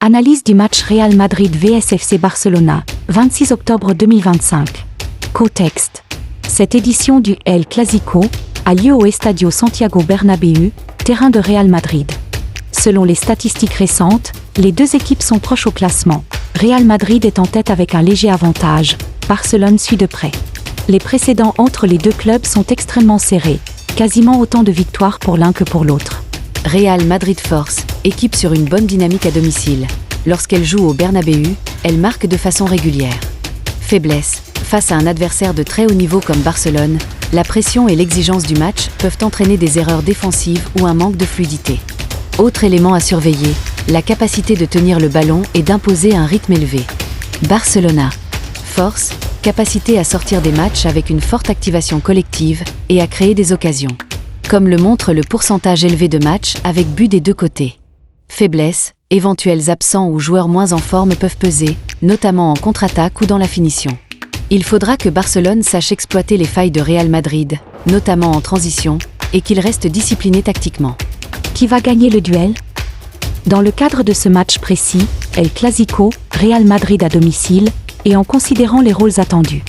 Analyse du match Real Madrid vs FC Barcelona, 26 octobre 2025. Contexte. Cette édition du El Clásico a lieu au Estadio Santiago Bernabéu, terrain de Real Madrid. Selon les statistiques récentes, les deux équipes sont proches au classement. Real Madrid est en tête avec un léger avantage, Barcelone suit de près. Les précédents entre les deux clubs sont extrêmement serrés, quasiment autant de victoires pour l'un que pour l'autre. Real Madrid Force, équipe sur une bonne dynamique à domicile. Lorsqu'elle joue au Bernabéu, elle marque de façon régulière. Faiblesse, face à un adversaire de très haut niveau comme Barcelone, la pression et l'exigence du match peuvent entraîner des erreurs défensives ou un manque de fluidité. Autre élément à surveiller, la capacité de tenir le ballon et d'imposer un rythme élevé. Barcelona. Force, capacité à sortir des matchs avec une forte activation collective et à créer des occasions. Comme le montre le pourcentage élevé de matchs avec but des deux côtés. Faiblesse, éventuels absents ou joueurs moins en forme peuvent peser, notamment en contre-attaque ou dans la finition. Il faudra que Barcelone sache exploiter les failles de Real Madrid, notamment en transition, et qu'il reste discipliné tactiquement. Qui va gagner le duel ? Dans le cadre de ce match précis, El Clásico, Real Madrid à domicile, et en considérant les rôles attendus.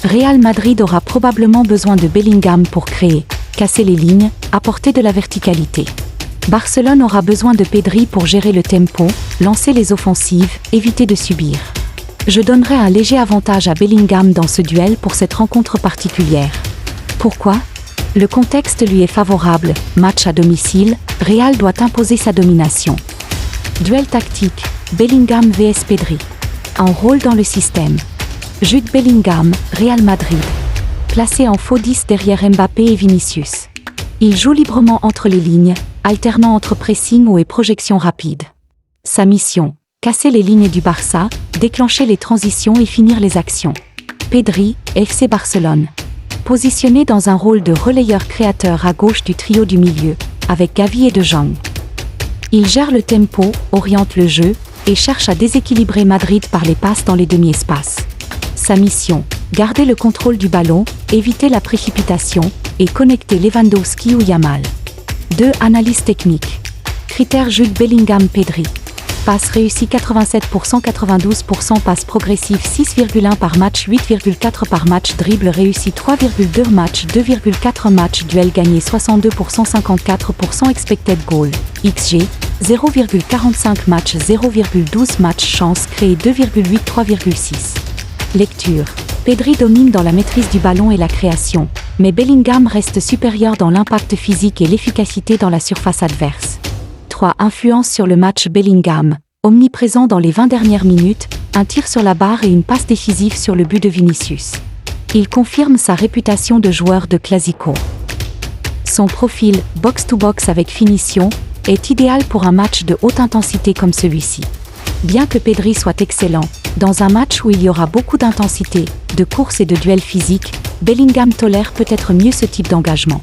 Real Madrid aura probablement besoin de Bellingham pour créer, casser les lignes, apporter de la verticalité. Barcelone aura besoin de Pedri pour gérer le tempo, lancer les offensives, éviter de subir. Je donnerai un léger avantage à Bellingham dans ce duel pour cette rencontre particulière. Pourquoi ? Le contexte lui est favorable, match à domicile, Real doit imposer sa domination. Duel tactique, Bellingham vs Pedri. En rôle dans le système. Jude Bellingham, Real Madrid. Placé en faux 10 derrière Mbappé et Vinicius. Il joue librement entre les lignes, alternant entre pressing haut et projection rapide. Sa mission, casser les lignes du Barça, déclencher les transitions et finir les actions. Pedri, FC Barcelone. Positionné dans un rôle de relayeur créateur à gauche du trio du milieu, avec Gavi et De Jong. Il gère le tempo, oriente le jeu, et cherche à déséquilibrer Madrid par les passes dans les demi-espaces. Sa mission, garder le contrôle du ballon, éviter la précipitation, et connecter Lewandowski ou Yamal. 2. Analyse technique. Critères Jude Bellingham Pedri. Passe réussie 87%, 92%, passe progressive 6,1 par match, 8,4 par match, dribble réussi 3,2 match, 2,4 match, duel gagné 62%, 54%, expected goal, XG, 0,45 match, 0,12 match, chance créée 2,8, 3,6. Lecture. Pedri domine dans la maîtrise du ballon et la création, mais Bellingham reste supérieur dans l'impact physique et l'efficacité dans la surface adverse. 3. Influence sur le match Bellingham, omniprésent dans les 20 dernières minutes, un tir sur la barre et une passe décisive sur le but de Vinicius. Il confirme sa réputation de joueur de Clásico. Son profil, box-to-box avec finition, est idéal pour un match de haute intensité comme celui-ci. Bien que Pedri soit excellent, dans un match où il y aura beaucoup d'intensité, de course et de duels physiques, Bellingham tolère peut-être mieux ce type d'engagement.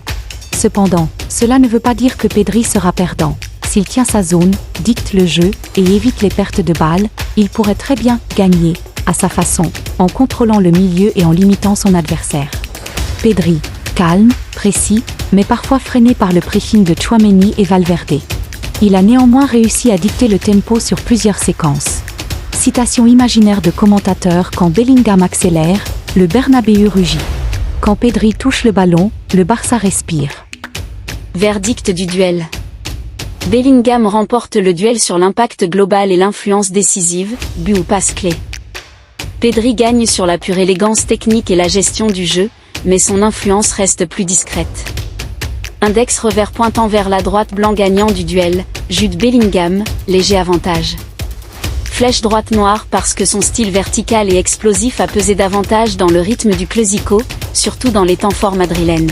Cependant, cela ne veut pas dire que Pedri sera perdant. S'il tient sa zone, dicte le jeu et évite les pertes de balles, il pourrait très bien gagner, à sa façon, en contrôlant le milieu et en limitant son adversaire. Pedri, calme, précis, mais parfois freiné par le pressing de Tchouaméni et Valverde. Il a néanmoins réussi à dicter le tempo sur plusieurs séquences. Citation imaginaire de commentateur: quand Bellingham accélère, le Bernabéu rugit. Quand Pedri touche le ballon, le Barça respire. Verdict du duel. Bellingham remporte le duel sur l'impact global et l'influence décisive, but ou passe clé. Pedri gagne sur la pure élégance technique et la gestion du jeu, mais son influence reste plus discrète. Index revers pointant vers la droite, blanc gagnant du duel, Jude Bellingham, léger avantage. Flèche droite noire parce que son style vertical et explosif a pesé davantage dans le rythme du Clásico, surtout dans les temps forts madrilènes.